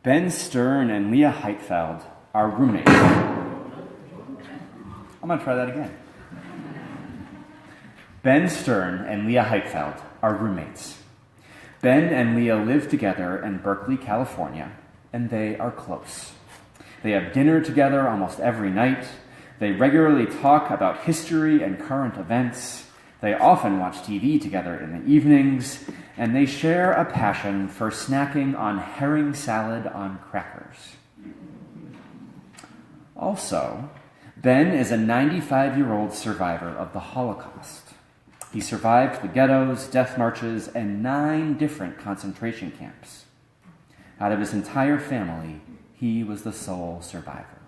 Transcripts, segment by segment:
Ben Stern and Leah Heitfeld are roommates. I'm going to try that again. Ben Stern and Leah Heitfeld are roommates. Ben and Leah live together in Berkeley, California, and they are close. They have dinner together almost every night. They regularly talk about history and current events. They often watch TV together in the evenings, and they share a passion for snacking on herring salad on crackers. Also, Ben is a 95-year-old survivor of the Holocaust. He survived the ghettos, death marches, and 9 different concentration camps. Out of his entire family, he was the sole survivor.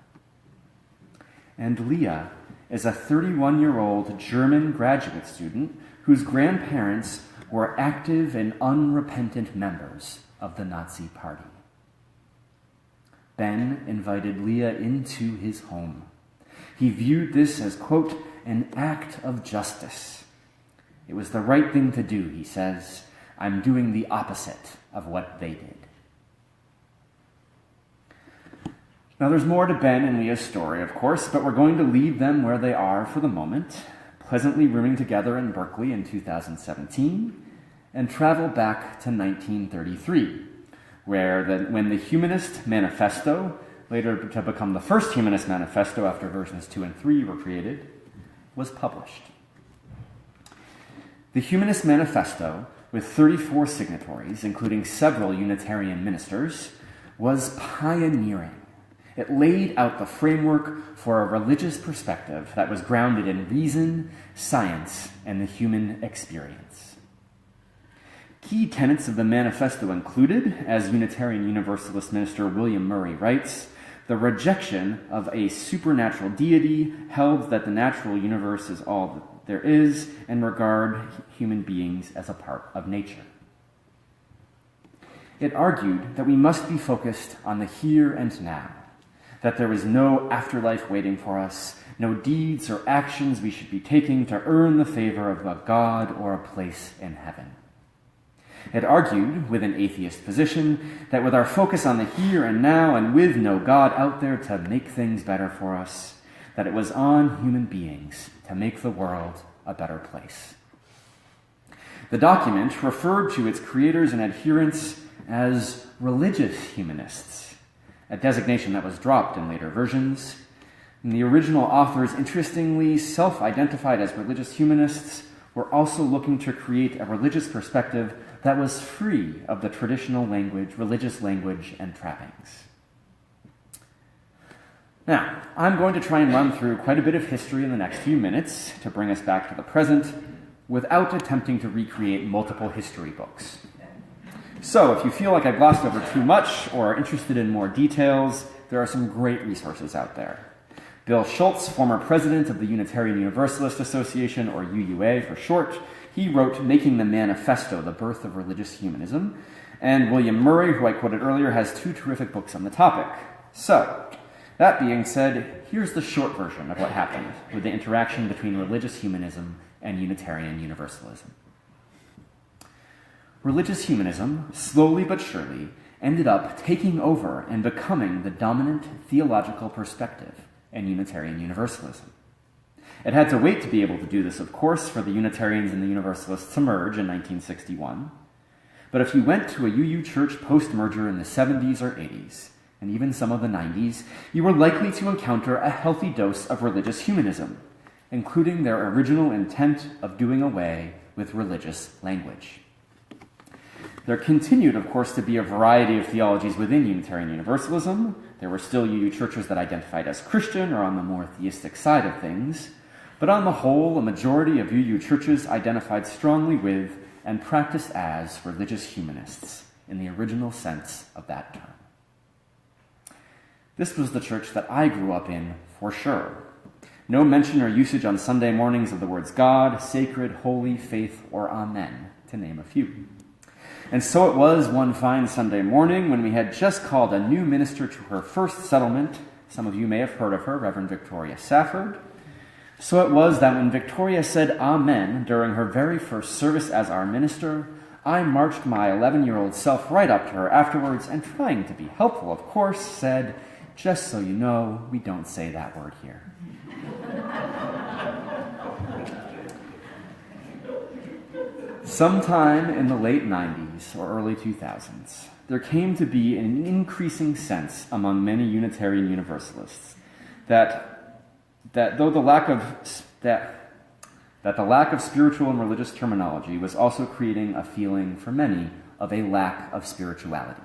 And Leah is a 31-year-old German graduate student whose grandparents were active and unrepentant members of the Nazi Party. Ben invited Leah into his home. He viewed this as, quote, an act of justice. It was the right thing to do, he says. I'm doing the opposite of what they did. Now, there's more to Ben and Leah's story, of course, but we're going to leave them where they are for the moment, pleasantly rooming together in Berkeley in 2017, and travel back to 1933, when the Humanist Manifesto, later to become the first Humanist Manifesto after versions 2 and 3 were created, was published. The Humanist Manifesto, with 34 signatories, including several Unitarian ministers, was pioneering. It laid out the framework for a religious perspective that was grounded in reason, science, and the human experience. Key tenets of the manifesto included, as Unitarian Universalist minister William Murray writes, the rejection of a supernatural deity held that the natural universe is all that there is, and regard human beings as a part of nature. It argued that we must be focused on the here and now, that there is no afterlife waiting for us, no deeds or actions we should be taking to earn the favor of a God or a place in heaven. It argued, with an atheist position, that with our focus on the here and now and with no God out there to make things better for us, that it was on human beings to make the world a better place. The document referred to its creators and adherents as religious humanists, a designation that was dropped in later versions. And the original authors, interestingly self-identified as religious humanists, were also looking to create a religious perspective that was free of the traditional religious language and trappings. Now, I'm going to try and run through quite a bit of history in the next few minutes to bring us back to the present without attempting to recreate multiple history books. So, if you feel like I glossed over too much or are interested in more details, there are some great resources out there. Bill Schultz, former president of the Unitarian Universalist Association, or UUA for short, he wrote Making the Manifesto, The Birth of Religious Humanism, and William Murray, who I quoted earlier, has 2 terrific books on the topic. So, that being said, here's the short version of what happened with the interaction between religious humanism and Unitarian Universalism. Religious humanism, slowly but surely, ended up taking over and becoming the dominant theological perspective in Unitarian Universalism. It had to wait to be able to do this, of course, for the Unitarians and the Universalists to merge in 1961. But if you went to a UU church post-merger in the 70s or 80s, and even some of the 90s, you were likely to encounter a healthy dose of religious humanism, including their original intent of doing away with religious language. There continued, of course, to be a variety of theologies within Unitarian Universalism. There were still UU churches that identified as Christian or on the more theistic side of things. But on the whole, a majority of UU churches identified strongly with and practiced as religious humanists in the original sense of that term. This was the church that I grew up in, for sure. No mention or usage on Sunday mornings of the words God, sacred, holy, faith, or amen, to name a few. And so it was one fine Sunday morning when we had just called a new minister to her first settlement. Some of you may have heard of her, Reverend Victoria Safford. So it was that when Victoria said amen during her very first service as our minister, I marched my 11-year-old self right up to her afterwards and, trying to be helpful, of course, said, "Just so you know, we don't say that word here." Sometime in the late 90s or early 2000s, there came to be an increasing sense among many Unitarian Universalists that the lack of spiritual and religious terminology was also creating a feeling for many of a lack of spirituality.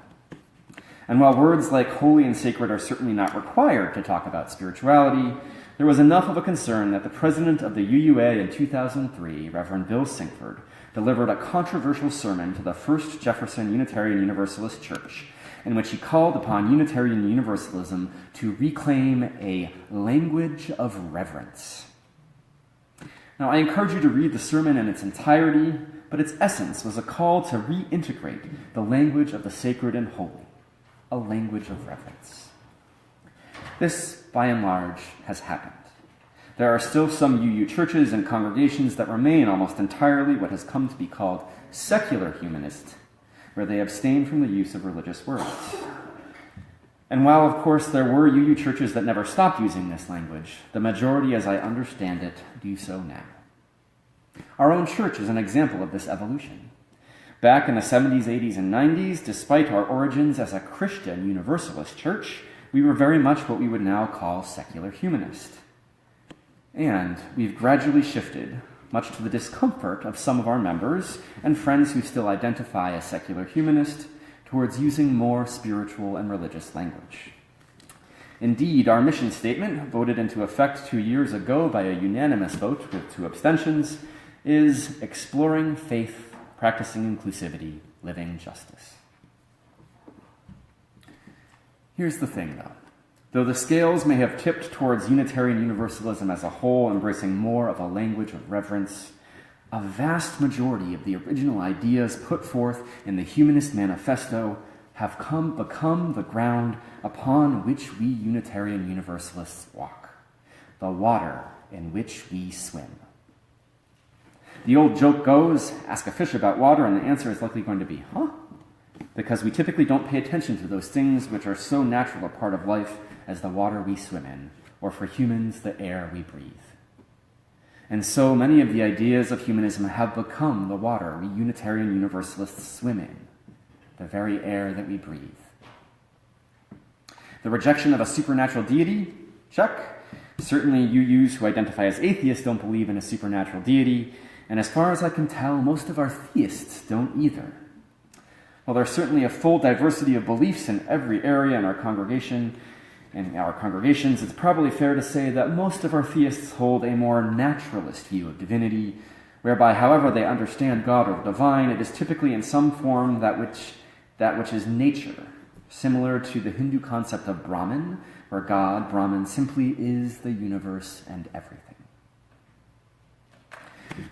And while words like holy and sacred are certainly not required to talk about spirituality, there was enough of a concern that the president of the UUA in 2003, Reverend Bill Sinkford, delivered a controversial sermon to the First Jefferson Unitarian Universalist Church, in which he called upon Unitarian Universalism to reclaim a language of reverence. Now, I encourage you to read the sermon in its entirety, but its essence was a call to reintegrate the language of the sacred and holy, a language of reverence. This, by and large, has happened. There are still some UU churches and congregations that remain almost entirely what has come to be called secular humanist, where they abstain from the use of religious words. And while, of course, there were UU churches that never stopped using this language, the majority, as I understand it, do so now. Our own church is an example of this evolution. Back in the 70s, 80s, and 90s, despite our origins as a Christian Universalist church, we were very much what we would now call secular humanist. And we've gradually shifted, much to the discomfort of some of our members and friends who still identify as secular humanist, towards using more spiritual and religious language. Indeed, our mission statement, voted into effect 2 years ago by a unanimous vote with 2 abstentions, is exploring faith, practicing inclusivity, living justice. Here's the thing, though. Though the scales may have tipped towards Unitarian Universalism as a whole, embracing more of a language of reverence, a vast majority of the original ideas put forth in the Humanist Manifesto have become the ground upon which we Unitarian Universalists walk, the water in which we swim. The old joke goes, ask a fish about water, and the answer is likely going to be, huh? Because we typically don't pay attention to those things which are so natural a part of life as the water we swim in, or for humans, the air we breathe. And so many of the ideas of humanism have become the water we Unitarian Universalists swim in, the very air that we breathe. The rejection of a supernatural deity? Check. Certainly UUs who identify as atheists don't believe in a supernatural deity, and as far as I can tell, most of our theists don't either. While there's certainly a full diversity of beliefs in every area in our congregation, in our congregations, it's probably fair to say that most of our theists hold a more naturalist view of divinity, whereby, however they understand God or the divine, it is typically in some form that which is nature, similar to the Hindu concept of Brahman, where God, Brahman, simply is the universe and everything.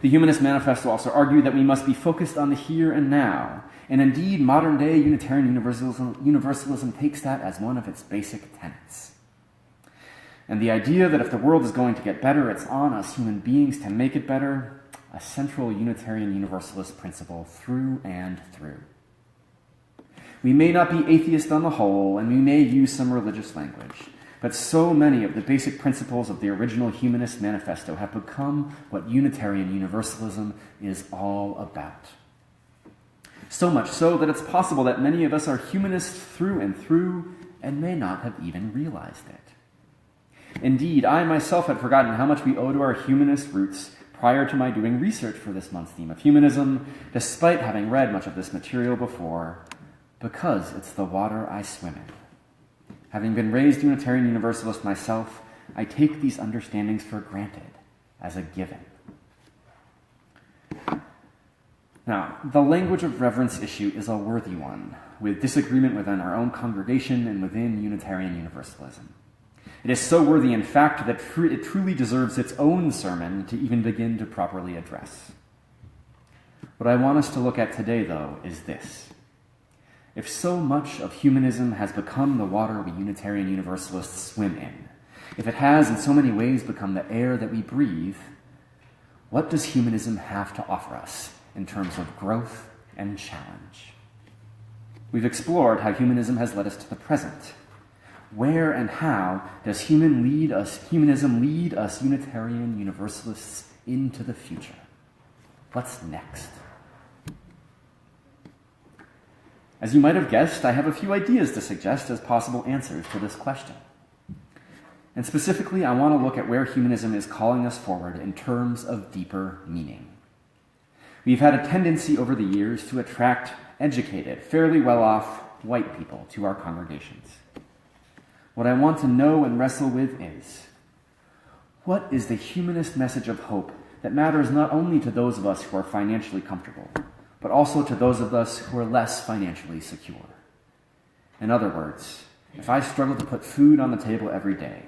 The Humanist Manifesto also argued that we must be focused on the here and now, and indeed, modern-day Unitarian Universalism takes that as one of its basic tenets. And the idea that if the world is going to get better, it's on us human beings to make it better, a central Unitarian Universalist principle through and through. We may not be atheist on the whole, and we may use some religious language, but so many of the basic principles of the original Humanist Manifesto have become what Unitarian Universalism is all about. So much so that it's possible that many of us are humanists through and through and may not have even realized it. Indeed, I myself had forgotten how much we owe to our humanist roots prior to my doing research for this month's theme of humanism, despite having read much of this material before, because it's the water I swim in. Having been raised Unitarian Universalist myself, I take these understandings for granted, as a given. Now, the language of reverence issue is a worthy one, with disagreement within our own congregation and within Unitarian Universalism. It is so worthy, in fact, that it truly deserves its own sermon to even begin to properly address. What I want us to look at today, though, is this. If so much of humanism has become the water we Unitarian Universalists swim in, if it has in so many ways become the air that we breathe, what does humanism have to offer us in terms of growth and challenge. We've explored how humanism has led us to the present. Where and how does humanism lead us Unitarian Universalists into the future? What's next? As you might have guessed, I have a few ideas to suggest as possible answers to this question. And specifically, I want to look at where humanism is calling us forward in terms of deeper meaning. We've had a tendency over the years to attract educated, fairly well-off white people to our congregations. What I want to know and wrestle with is, what is the humanist message of hope that matters not only to those of us who are financially comfortable, but also to those of us who are less financially secure? In other words, if I struggle to put food on the table every day,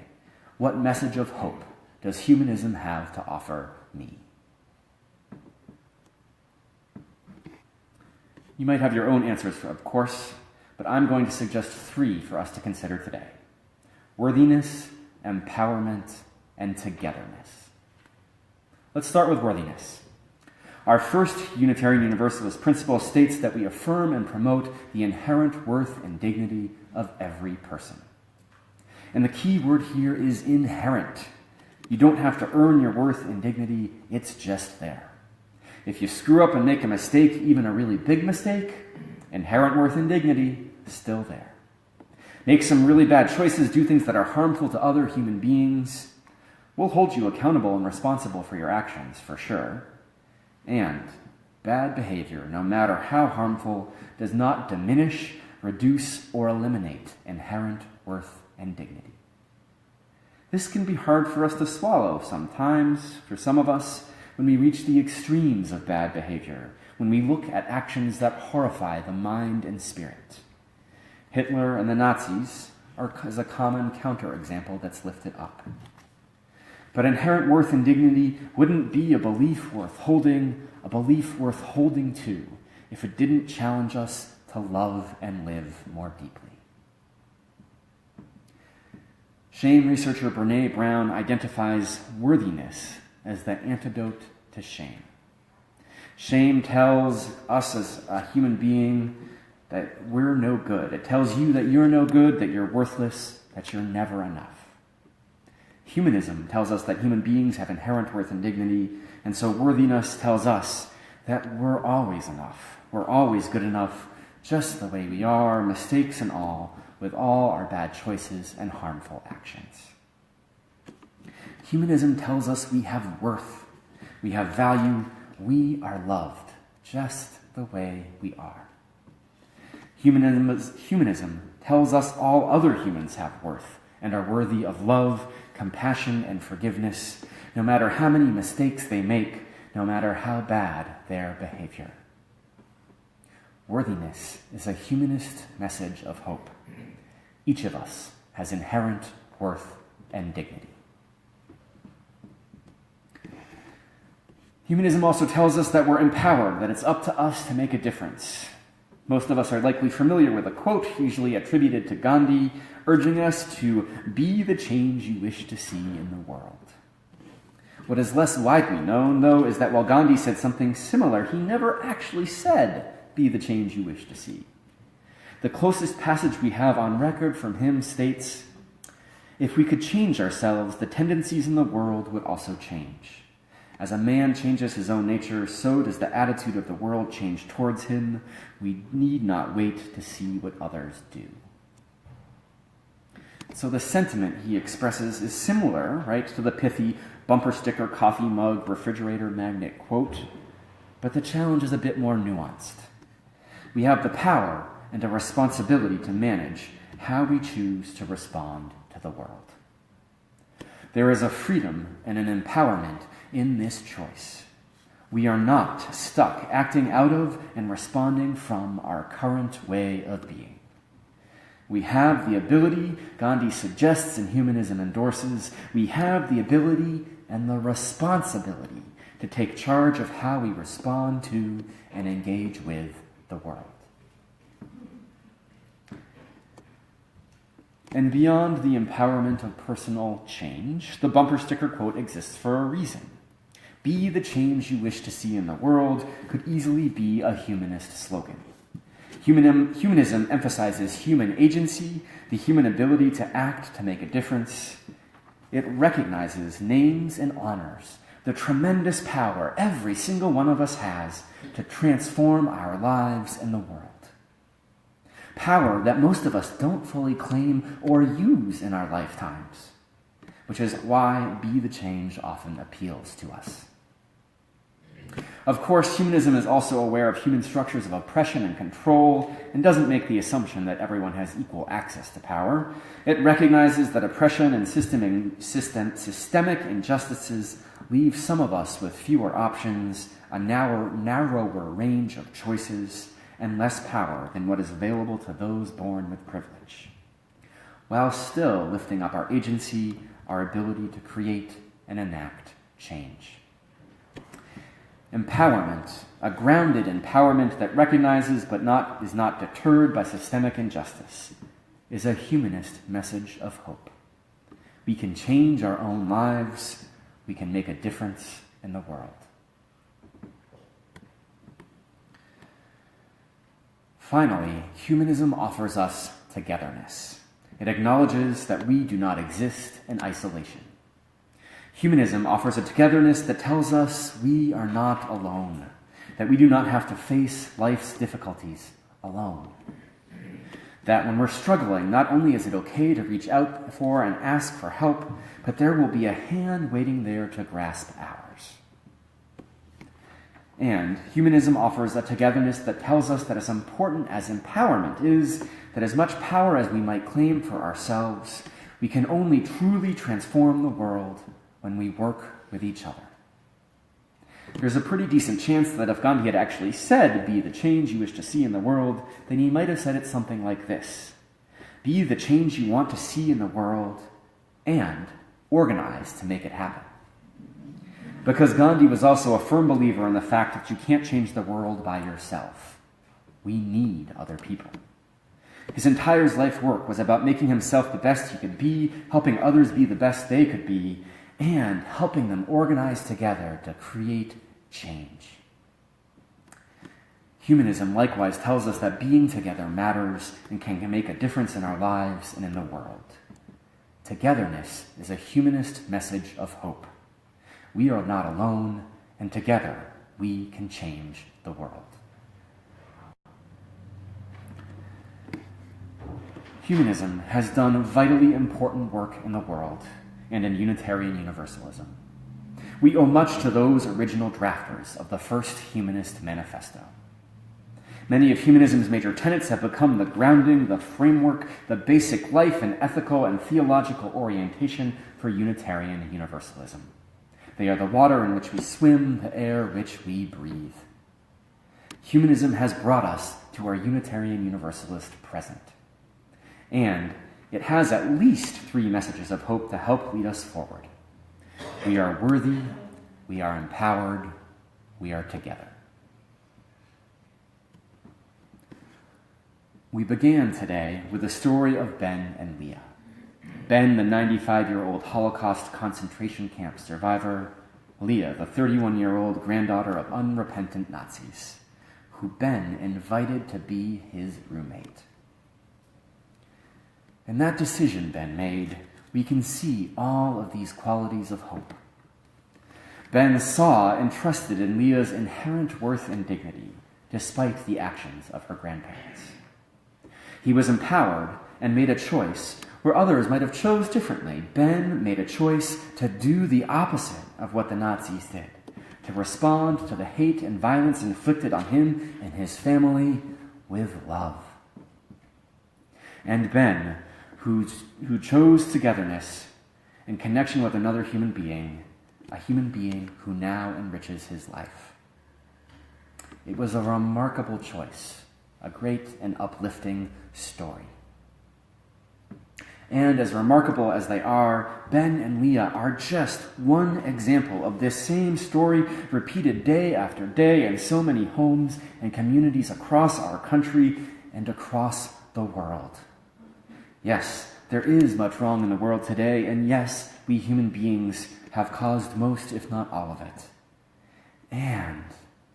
what message of hope does humanism have to offer me? You might have your own answers, of course, but I'm going to suggest 3 for us to consider today: worthiness, empowerment, and togetherness. Let's start with worthiness. Our first Unitarian Universalist principle states that we affirm and promote the inherent worth and dignity of every person. And the key word here is inherent. You don't have to earn your worth and dignity, it's just there. If you screw up and make a mistake, even a really big mistake, inherent worth and dignity, still there. Make some really bad choices, do things that are harmful to other human beings, we'll hold you accountable and responsible for your actions, for sure. And bad behavior, no matter how harmful, does not diminish, reduce, or eliminate inherent worth and dignity. This can be hard for us to swallow sometimes, for some of us, when we reach the extremes of bad behavior, when we look at actions that horrify the mind and spirit. Hitler and the Nazis is a common counterexample that's lifted up. But inherent worth and dignity wouldn't be a belief worth holding to, if it didn't challenge us to love and live more deeply. Shame researcher Brene Brown identifies worthiness as the antidote to shame. Shame tells us as a human being that we're no good. It tells you that you're no good, that you're worthless, that you're never enough. Humanism tells us that human beings have inherent worth and dignity, and so worthiness tells us that we're always enough. We're always good enough, just the way we are, mistakes and all, with all our bad choices and harmful actions. Humanism tells us we have worth, we have value, we are loved, just the way we are. Humanism tells us all other humans have worth and are worthy of love, compassion, and forgiveness, no matter how many mistakes they make, no matter how bad their behavior. Worthiness is a humanist message of hope. Each of us has inherent worth and dignity. Humanism also tells us that we're empowered, that it's up to us to make a difference. Most of us are likely familiar with a quote, usually attributed to Gandhi, urging us to be the change you wish to see in the world. What is less widely known, though, is that while Gandhi said something similar, he never actually said, be the change you wish to see. The closest passage we have on record from him states, if we could change ourselves, the tendencies in the world would also change. As a man changes his own nature, so does the attitude of the world change towards him. We need not wait to see what others do. So the sentiment he expresses is similar, right, to the pithy bumper sticker, coffee mug, refrigerator magnet quote, but the challenge is a bit more nuanced. We have the power and a responsibility to manage how we choose to respond to the world. There is a freedom and an empowerment in this choice. We are not stuck acting out of and responding from our current way of being. We have the ability, Gandhi suggests and humanism endorses, we have the ability and the responsibility to take charge of how we respond to and engage with the world. And beyond the empowerment of personal change, the bumper sticker quote exists for a reason. Be the change you wish to see in the world could easily be a humanist slogan. Humanism emphasizes human agency, the human ability to act to make a difference. It recognizes, names, and honors the tremendous power every single one of us has to transform our lives and the world. Power that most of us don't fully claim or use in our lifetimes, which is why Be the Change often appeals to us. Of course, humanism is also aware of human structures of oppression and control and doesn't make the assumption that everyone has equal access to power. It recognizes that oppression and systemic injustices leave some of us with fewer options, a narrower range of choices, and less power than what is available to those born with privilege, while still lifting up our agency, our ability to create and enact change. Empowerment, a grounded empowerment that recognizes but is not deterred by systemic injustice, is a humanist message of hope. We can change our own lives. We can make a difference in the world. Finally, humanism offers us togetherness. It acknowledges that we do not exist in isolation. Humanism offers a togetherness that tells us we are not alone, that we do not have to face life's difficulties alone. That when we're struggling, not only is it okay to reach out for and ask for help, but there will be a hand waiting there to grasp ours. And humanism offers a togetherness that tells us that as important as empowerment is, that as much power as we might claim for ourselves, we can only truly transform the world when we work with each other. There's a pretty decent chance that if Gandhi had actually said, "Be the change you wish to see in the world," then he might have said it something like this: be the change you want to see in the world and organize to make it happen. Because Gandhi was also a firm believer in the fact that you can't change the world by yourself. We need other people. His entire life work was about making himself the best he could be, helping others be the best they could be, and helping them organize together to create change. Humanism likewise tells us that being together matters and can make a difference in our lives and in the world. Togetherness is a humanist message of hope. We are not alone, and together we can change the world. Humanism has done vitally important work in the world and in Unitarian Universalism. We owe much to those original drafters of the first Humanist Manifesto. Many of humanism's major tenets have become the grounding, the framework, the basic life and ethical and theological orientation for Unitarian Universalism. They are the water in which we swim, the air which we breathe. Humanism has brought us to our Unitarian Universalist present. And it has at least 3 messages of hope to help lead us forward. We are worthy, we are empowered, we are together. We began today with the story of Ben and Leah. Ben, the 95-year-old Holocaust concentration camp survivor, Leah, the 31-year-old granddaughter of unrepentant Nazis, who Ben invited to be his roommate. In that decision Ben made, we can see all of these qualities of hope. Ben saw and trusted in Leah's inherent worth and dignity, despite the actions of her grandparents. He was empowered and made a choice where others might have chose differently. Ben made a choice to do the opposite of what the Nazis did, to respond to the hate and violence inflicted on him and his family with love. And Ben, who chose togetherness in connection with another human being, a human being who now enriches his life. It was a remarkable choice, a great and uplifting story. And as remarkable as they are, Ben and Leah are just one example of this same story repeated day after day in so many homes and communities across our country and across the world. Yes, there is much wrong in the world today, and yes, we human beings have caused most, if not all of it.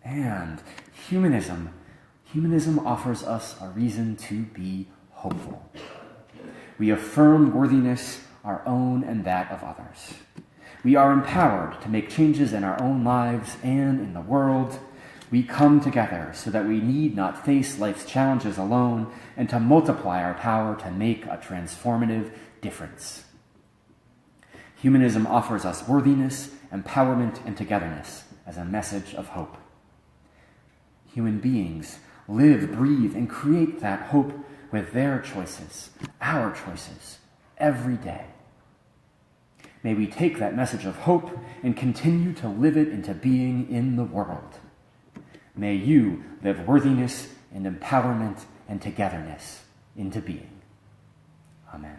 And humanism offers us a reason to be hopeful. We affirm worthiness, our own and that of others. We are empowered to make changes in our own lives and in the world. We come together so that we need not face life's challenges alone and to multiply our power to make a transformative difference. Humanism offers us worthiness, empowerment, and togetherness as a message of hope. Human beings live, breathe, and create that hope with their choices, our choices, every day. May we take that message of hope and continue to live it into being in the world. May you live worthiness and empowerment and togetherness into being. Amen.